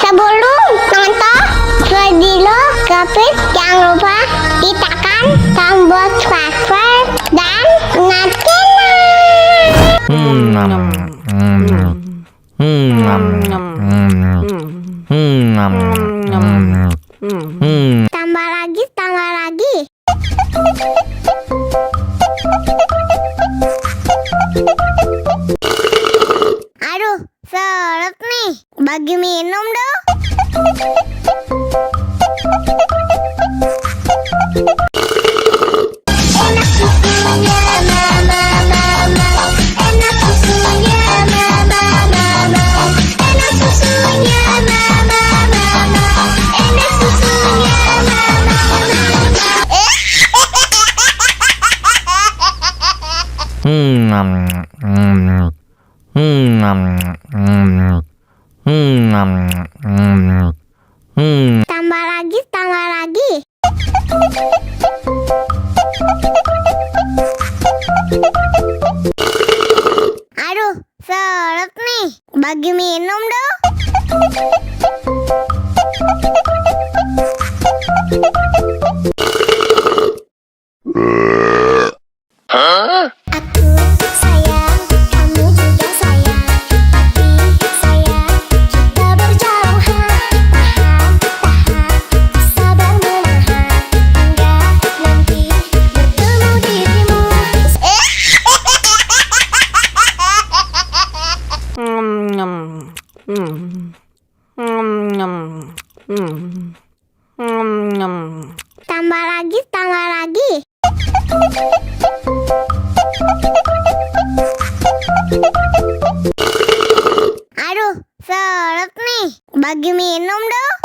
Sebelum nonton video Kepit, jangan lupa ditekan tombol subscribe dan tambah lagi. Aduh, seret nih. Bagi minum dong. Enak susunya mama, enak susunya mama, enak susunya mama, enak susunya tambah lagi. Aduh, seret nih. Bagi minum dong. Aku sayang, kamu juga sayang. Tapi sayang, kita berjauhan. Tahan, sabar menahan. Hingga nanti bertemu dirimu. Tambah lagi. Aduh, seret nih. Bagi minum dong.